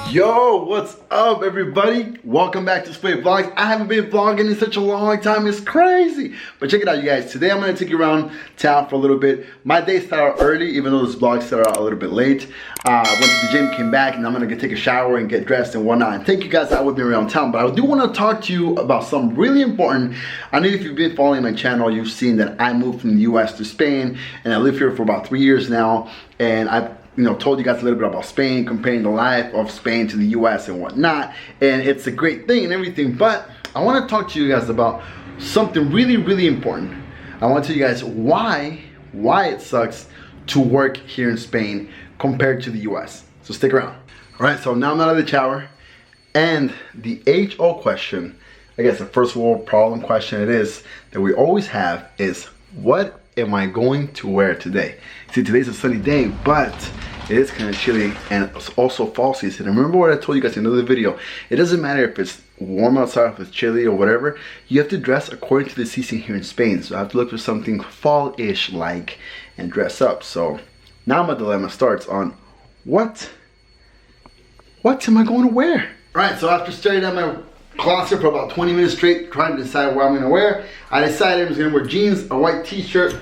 Yo, what's up everybody? Welcome back to Split Vlogs. I haven't been vlogging in such a long time, it's crazy. But check it out you guys, today I'm gonna take you around town for a little bit. My day started out early, even though this vlog started out a little bit late. Went to the gym, came back, and I'm gonna go take a shower and get dressed and whatnot. And thank you guys that with me around town. But I do wanna talk to you about something really important. I know if you've been following my channel, you've seen that I moved from the US to Spain, and I live here for about 3 years now. And I've told you guys a little bit about Spain, comparing the life of Spain to the US and whatnot, and it's a great thing and everything, but I want to talk to you guys about something really important. I want to tell you guys why it sucks to work here in Spain compared to the US. So stick around. Alright, so now I'm out of the shower, and the age-old question, I guess the first world problem question it is, that we always have is, what am I going to wear today? See, today's a sunny day, but it is kind of chilly, and it's also fall season. And remember what I told you guys in another video, it doesn't matter if it's warm outside, if it's chilly or whatever, you have to dress according to the season here in Spain. So I have to look for something fall-ish like and dress up. So now my dilemma starts on what am I going to wear? Alright, so after staring at my closet for about 20 minutes straight trying to decide what I'm going to wear, I decided I was going to wear jeans, a white t-shirt,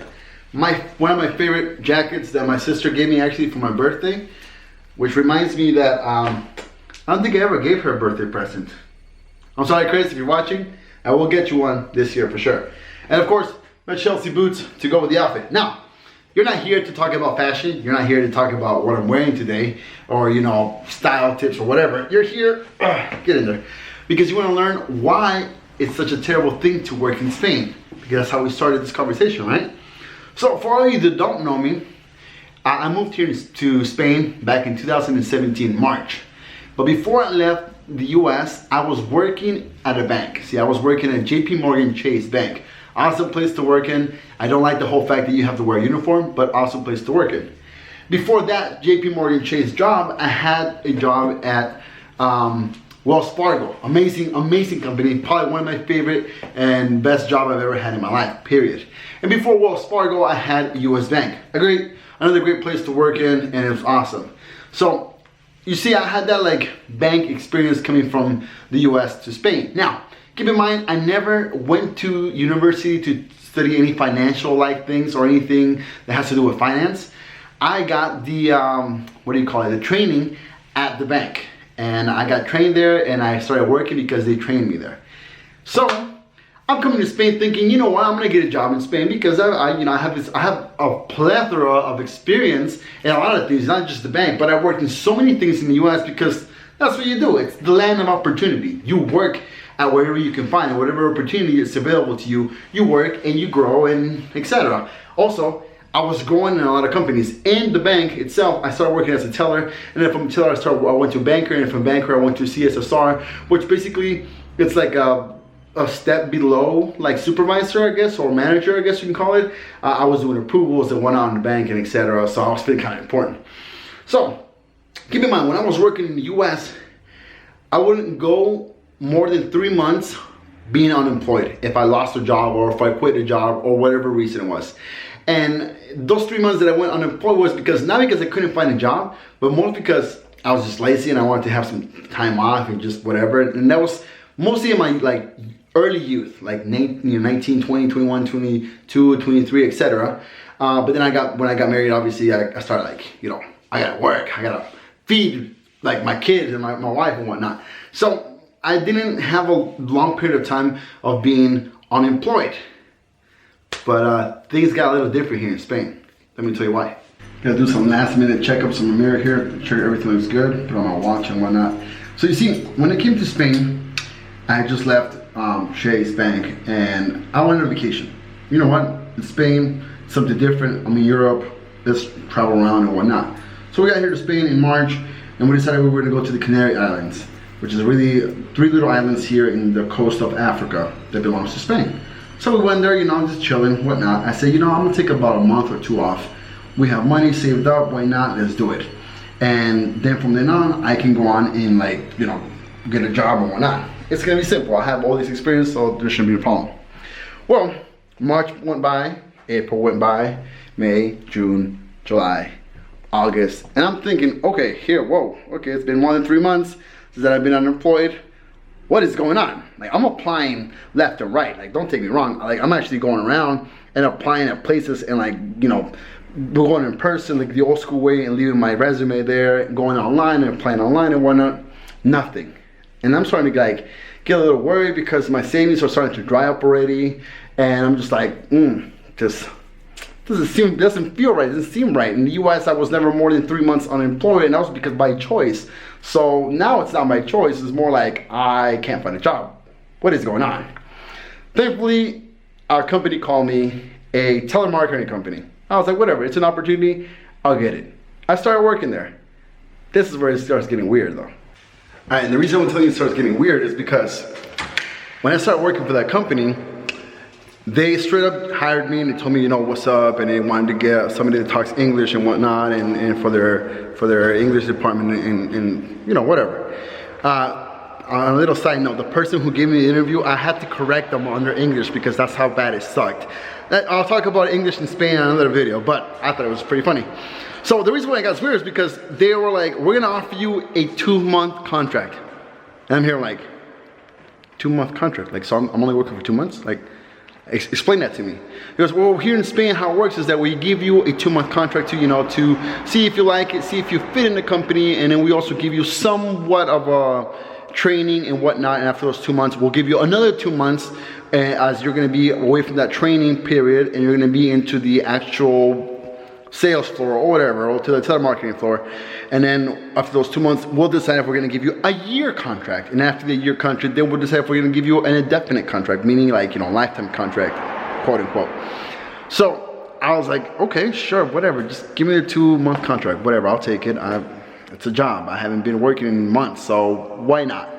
one of my favorite jackets that my sister gave me actually for my birthday, which reminds me that I don't think I ever gave her a birthday present. I'm sorry Chris, if you're watching, I will get you one this year for sure. And of course, my Chelsea boots to go with the outfit. Now, you're not here to talk about fashion, you're not here to talk about what I'm wearing today, or style tips or whatever. You're here, get in there, because you want to learn why it's such a terrible thing to work in Spain, because that's how we started this conversation, right? So for all of you that don't know me, I moved here to Spain back in 2017 March. But before I left the US, I was working at a bank. See, I was working at JP Morgan Chase Bank. Awesome place to work in. I don't like the whole fact that you have to wear a uniform, but awesome place to work in. Before that JP Morgan Chase job, I had a job at Wells Fargo. Amazing company, probably one of my favorite and best job I've ever had in my life, period. And before Wells Fargo, I had US Bank. Another great place to work in, and it was awesome. So, you see, I had that bank experience coming from the US to Spain. Now, keep in mind, I never went to university to study any financial things or anything that has to do with finance. I got the, the training at the bank. And I got trained there, and I started working because they trained me there. So I'm coming to Spain thinking, you know what, I'm gonna get a job in Spain because I have a plethora of experience in a lot of things, not just the bank, but I've worked in so many things in the US because that's what you do. It's the land of opportunity. You work at wherever you can find, and whatever opportunity is available to you, you work and you grow and etc. Also, I was growing in a lot of companies. In the bank itself, I started working as a teller, and then from teller I went to banker, and from banker I went to CSSR, which basically it's like a step below supervisor, I guess, or manager, I guess you can call it. I was doing approvals and whatnot in the bank and etc. So I was feeling kind of important. So keep in mind, when I was working in the US, I wouldn't go more than 3 months being unemployed if I lost a job or if I quit a job or whatever reason it was. And those 3 months that I went unemployed was not because I couldn't find a job, but more because I was just lazy and I wanted to have some time off and just whatever. And that was mostly in my early youth, 19, 20, 21, 22, 23, etc. But then when I got married, obviously I started I gotta work, I gotta feed my kids and my wife and whatnot. So I didn't have a long period of time of being unemployed. But things got a little different here in Spain. Let me tell you why. Gotta do some last minute checkups on the mirror here, make sure everything looks good, put on my watch and whatnot. So you see, when I came to Spain, I had just left Chase Bank and I went on vacation. You know what? In Spain, something different. I'm in Europe, let's travel around and whatnot. So we got here to Spain in March, and we decided we were gonna go to the Canary Islands, which is really 3 little islands here in the coast of Africa that belongs to Spain. So we went there, just chilling, whatnot. I said, I'm gonna take about a month or 2 off. We have money saved up, why not? Let's do it. And then from then on, I can go on and get a job and whatnot. It's gonna be simple. I have all this experience, so there shouldn't be a problem. Well, March went by, April went by, May, June, July, August, and I'm thinking, okay, okay, it's been more than 3 months since that I've been unemployed. What is going on? Like, I'm applying left and right. Like, don't take me wrong. Like, I'm actually going around and applying at places and, like, you know, going in person, like the old school way, and leaving my resume there, going online and applying online and whatnot. Nothing. And I'm starting to, like, get a little worried because my savings are starting to dry up already, and I'm just like, just doesn't feel right. It doesn't seem right. In the US, I was never more than 3 months unemployed, and that was because by choice. So now it's not by choice. It's more like I can't find a job. What is going on? Thankfully, our company called me, a telemarketing company. I was like, whatever, it's an opportunity, I'll get it. I started working there. This is where it starts getting weird, though. All right, and the reason I'm telling you it starts getting weird is because when I started working for that company, they straight up hired me and they told me, you know, what's up, and they wanted to get somebody that talks English and whatnot, and for their English department and you know, whatever. On a little side note, the person who gave me the interview, I had to correct them on their English because that's how bad it sucked. I'll talk about English in Spain in another video, but I thought it was pretty funny. So the reason why I got weird is because they were like, we're gonna offer you a 2-month contract. And I'm here like, 2-month contract? Like, so I'm only working for 2 months? Like, explain that to me. Because, well, here in Spain, how it works is that we give you a 2-month contract to, you know, to see if you like it, see if you fit in the company, and then we also give you somewhat of a training and whatnot, and after those 2 months, we'll give you another 2 months as you're gonna be away from that training period, and you're gonna be into the actual sales floor or whatever, or to the telemarketing floor. And then after those 2 months, we'll decide if we're gonna give you a year contract. And after the year contract, then we'll decide if we're gonna give you an indefinite contract, meaning like, you know, lifetime contract, quote unquote. So I was like, okay, sure, whatever. Just give me the 2-month contract, whatever, I'll take it. It's a job. I haven't been working in months, so why not?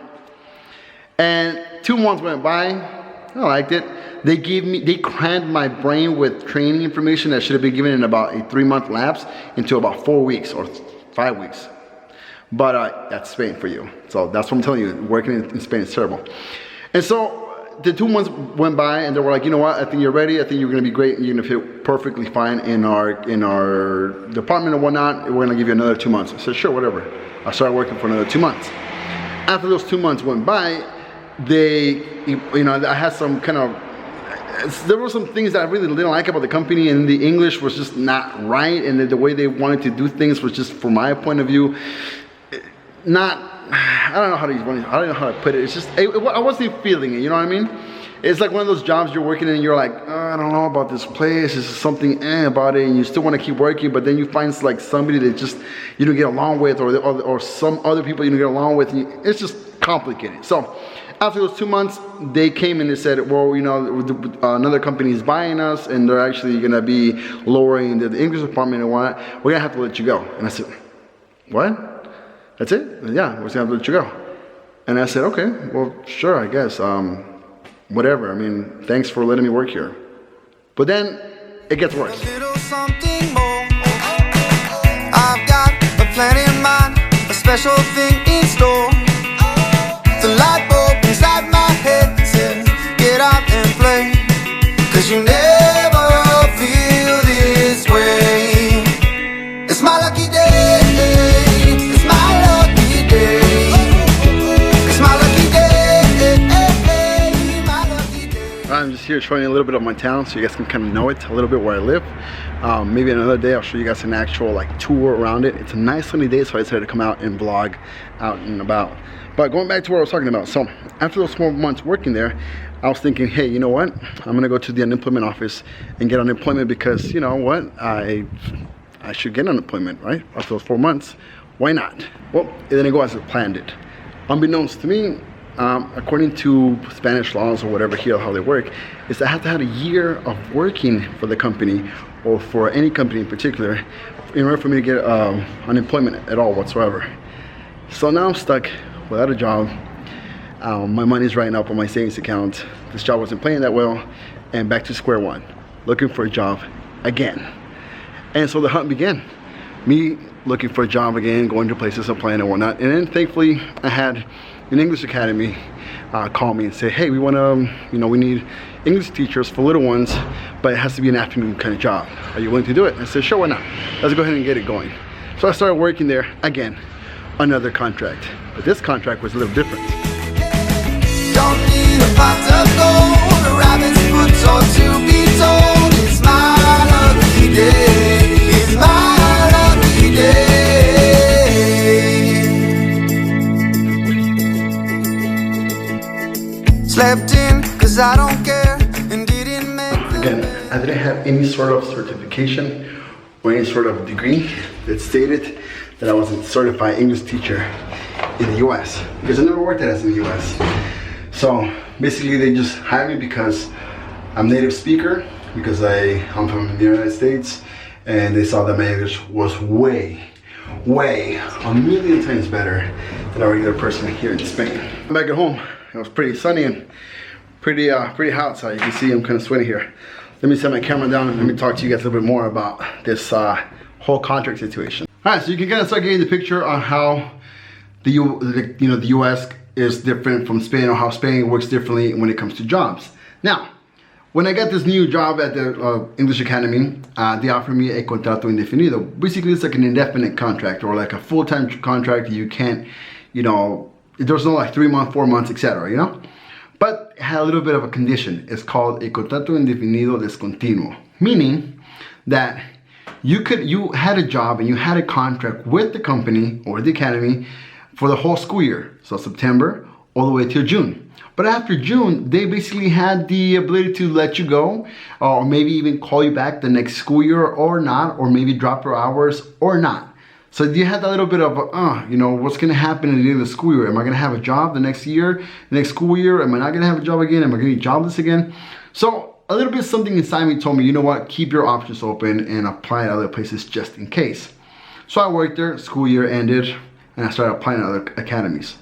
And 2 months went by, I liked it. They crammed my brain with training information that should have been given in about a 3-month lapse into about 4 weeks or 5 weeks. But that's Spain for you. So that's what I'm telling you, working in Spain is terrible. And so the 2 months went by and they were like, you know what, I think you're ready, I think you're gonna be great, you're gonna fit perfectly fine in our department and whatnot, we're gonna give you another 2 months. I said, sure, whatever. I started working for another 2 months. After those 2 months went by, I had some kind of, there were some things that I really didn't like about the company, and the English was just not right, and the way they wanted to do things was just, from my point of view, I don't know how to put it. It's just, I wasn't feeling it, you know what I mean? It's like one of those jobs you're working in and you're like, I don't know about this place, there's something about it, and you still want to keep working, but then you find like somebody that just you don't get along with, or some other people you don't get along with, and it's just complicated. So after those 2 months, they came and they said, well, you know, another company is buying us, and they're actually going to be lowering the English department and whatnot. We're going to have to let you go. And I said, what? That's it? Yeah, we're going to have to let you go. And I said, okay, well, sure, I guess. Whatever. I mean, thanks for letting me work here. But then it gets worse. A little something more. I've got a plan in mind, a special thing in store. The light bulb inside my head says, get out and play, 'cause you never feel this way. It's my lucky day, it's my lucky day, it's my lucky day, my lucky day. I'm just here showing you a little bit of my town so you guys can kind of know it a little bit where I live. Maybe another day I'll show you guys an actual like tour around it. It's a nice sunny day, so I decided to come out and vlog out and about. But going back to what I was talking about, so after those 4 months working there, I was thinking, hey, you know what? I'm gonna go to the unemployment office and get unemployment because, you know what? I should get unemployment, right? After those 4 months, why not? Well, it didn't go as I planned it. Unbeknownst to me, according to Spanish laws or whatever here, how they work, is I have to have a year of working for the company or for any company in particular in order for me to get unemployment at all whatsoever. So now I'm stuck without a job. My money's right up on my savings account. This job wasn't playing that well, and back to square one, looking for a job again. And so the hunt began. Me looking for a job again, going to places, applying and whatnot. And then thankfully, I had an English academy call me and say, hey, we want to, we need English teachers for little ones, but it has to be an afternoon kind of job. Are you willing to do it? I said, sure, why not? Let's go ahead and get it going. So I started working there again, another contract. But this contract was a little different. Don't need a pot of gold, a rabbit's foot or to be told. It's my lucky day. It's my lucky day. Slept in, cause I don't care, and didn't make the Again, I didn't have any sort of certification or any sort of degree that stated that I was a certified English teacher in the US, because I never worked at us in the US. So basically they just hired me because I'm a native speaker, because I'm from the United States, and they saw that my English was way, a million times better than a regular person here in Spain. I'm back at home. It was pretty sunny and pretty hot outside. You can see I'm kind of sweating here. Let me set my camera down and let me talk to you guys a little bit more about this whole contract situation. All right, so you can kind of start getting the picture on how the US is different from Spain, or how Spain works differently when it comes to jobs. Now, when I got this new job at the English Academy, they offered me a contrato indefinido. Basically, it's like an indefinite contract, or like a full-time contract. You can't, there's no like 3 months, 4 months, etc. But it had a little bit of a condition. It's called a contrato indefinido discontinuo, meaning that you had a job and you had a contract with the company or the academy for the whole school year, so September all the way till June. But after June, they basically had the ability to let you go, or maybe even call you back the next school year or not, or maybe drop your hours or not. So you had that little bit of, what's going to happen at the end of the school year? Am I going to have a job the next year, the next school year? Am I not going to have a job again? Am I going to be jobless again? So a little bit something inside me told me, you know what, keep your options open and apply at other places just in case. So I worked there, school year ended, and I started applying at other academies.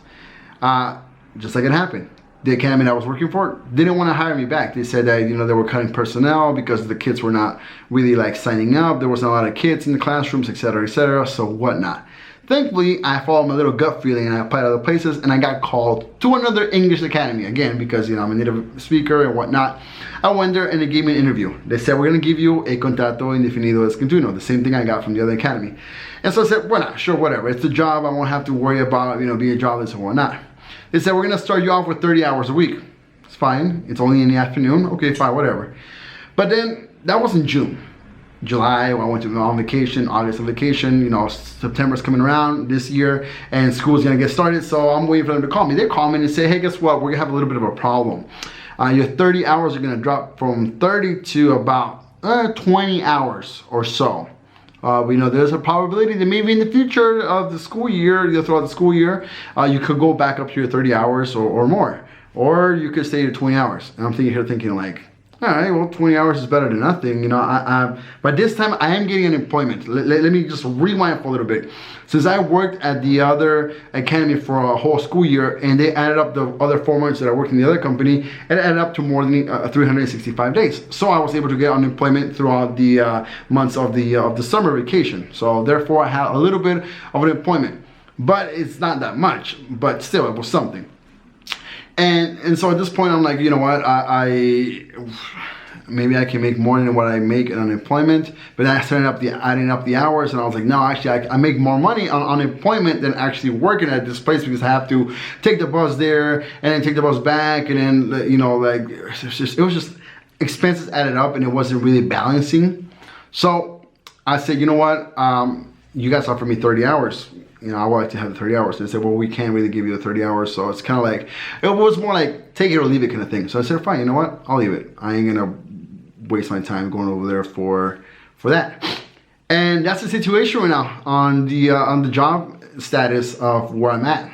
Just like it happened. The academy that I was working for didn't want to hire me back. They said that, they were cutting personnel because the kids were not really like signing up. There wasn't a lot of kids in the classrooms, etc., so whatnot. Thankfully, I followed my little gut feeling and I applied other places, and I got called to another English academy again because, I'm a native speaker and whatnot. I went there and they gave me an interview. They said, we're going to give you a contrato indefinido discontinuo, the same thing I got from the other academy. And so I said, well, nah, sure, whatever. It's a job. I won't have to worry about, being jobless and whatnot. They said, we're going to start you off with 30 hours a week. It's fine. It's only in the afternoon. Okay, fine, whatever. But then that was in June. July, I went on vacation, August on vacation, September's coming around this year and school's gonna get started, so I'm waiting for them to call me. They call me and say, hey, guess what, we're gonna have a little bit of a problem. Your 30 hours are gonna drop from 30 to about 20 hours or so. We know there's a probability that maybe in the future of the school year, throughout the school year, you could go back up to your 30 hours or more. Or you could stay at 20 hours. And I'm thinking like, all right, well, 20 hours is better than nothing. But this time I am getting unemployment. Let me just rewind for a little bit. Since I worked at the other academy for a whole school year, and they added up the other 4 months that I worked in the other company, it added up to more than 365 days. So I was able to get unemployment throughout the months of the summer vacation. So therefore I had a little bit of unemployment, but it's not that much, but still it was something. And so at this point I'm like, you know what, maybe I can make more than what I make in unemployment. But then I started adding up the hours, and I was like, no, actually I make more money on unemployment than actually working at this place, because I have to take the bus there and then take the bus back, and then it was just expenses added up and it wasn't really balancing. So I said, you know what, you guys offered me 30 hours. I would like to have the 30 hours. And they said, well, we can't really give you the 30 hours. So it's kind of like, it was more like take it or leave it kind of thing. So I said, fine, you know what? I'll leave it. I ain't going to waste my time going over there for that. And that's the situation right now on the job status of where I'm at.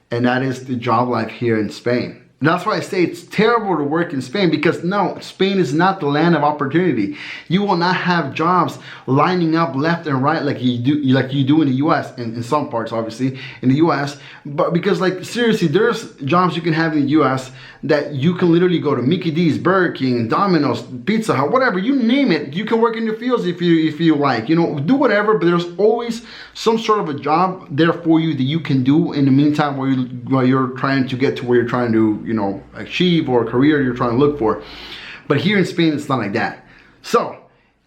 And that is the job life here in Spain. And that's why I say it's terrible to work in Spain, because no, Spain is not the land of opportunity. You will not have jobs lining up left and right like you do in the US, and in some parts obviously in the US. But because like seriously, there's jobs you can have in the US that you can literally go to Mickey D's, Burger King, Domino's, Pizza Hut, whatever, you name it. You can work in the fields if you like, do whatever, but there's always some sort of a job there for you that you can do in the meantime while you're trying to get to where you're trying to achieve, or a career you're trying to look for. But here in Spain, it's not like that. So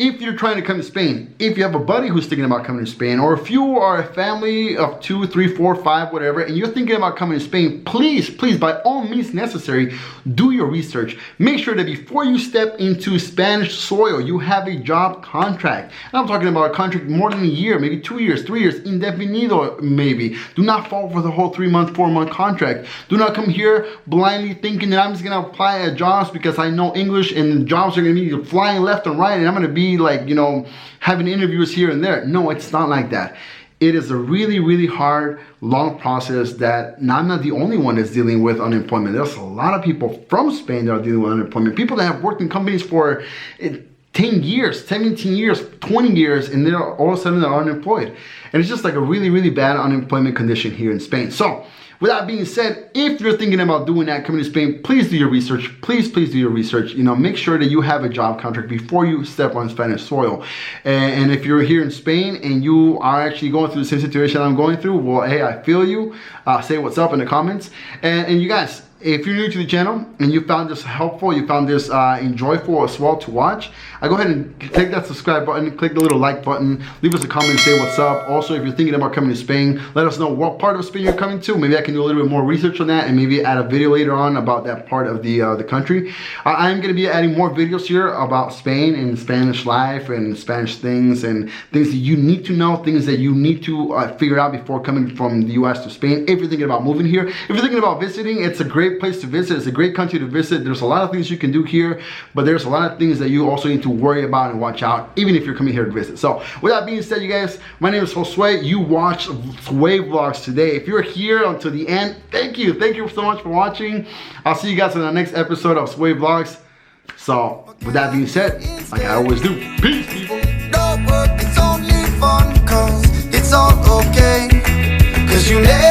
if you're trying to come to Spain, if you have a buddy who's thinking about coming to Spain, or if you are a family of 2, 3, 4, 5, whatever, and you're thinking about coming to Spain, please, by all means necessary, do your research. Make sure that before you step into Spanish soil, you have a job contract. And I'm talking about a contract more than a year, maybe 2 years, 3 years, indefinido maybe. Do not fall for the whole 3-month, 4-month contract. Do not come here blindly thinking that I'm just gonna apply at jobs because I know English and the jobs are gonna be flying left and right and I'm gonna be like, you know, having interviews here and there. No, it's not like that. It is a really, really hard, long process that I'm not the only one that's dealing with unemployment. There's a lot of people from Spain that are dealing with unemployment. People that have worked in companies for 10 years, 17 years, 20 years, and they're all of a sudden they're unemployed. And it's just like a really, really bad unemployment condition here in Spain. So, with that being said, if you're thinking about doing that, coming to Spain, please do your research. Please do your research. You know, make sure that you have a job contract before you step on Spanish soil. And if you're here in Spain and you are actually going through the same situation I'm going through, well, hey, I feel you. Say what's up in the comments. And you guys, if you're new to the channel and you found this helpful, you found this enjoyable as well to watch, go ahead and click that subscribe button, click the little like button, leave us a comment, say what's up. Also, if you're thinking about coming to Spain, let us know what part of Spain you're coming to. Maybe I can do a little bit more research on that and maybe add a video later on about that part of the country. I am going to be adding more videos here about Spain and Spanish life and Spanish things and things that you need to know, things that you need to figure out before coming from the US to Spain. If you're thinking about moving here, if you're thinking about visiting, it's a great place to visit. It's a great country to visit. There's a lot of things you can do here, but there's a lot of things that you also need to worry about and watch out, even if you're coming here to visit. So with that being said, you guys, my name is Josue. You watched Sway Vlogs today. If you're here until the end, thank you. Thank you so much for watching. I'll see you guys in the next episode of Sway Vlogs. So with that being said, like I always do, peace, people. No work, it's only fun, 'cause it's all okay, 'cause you never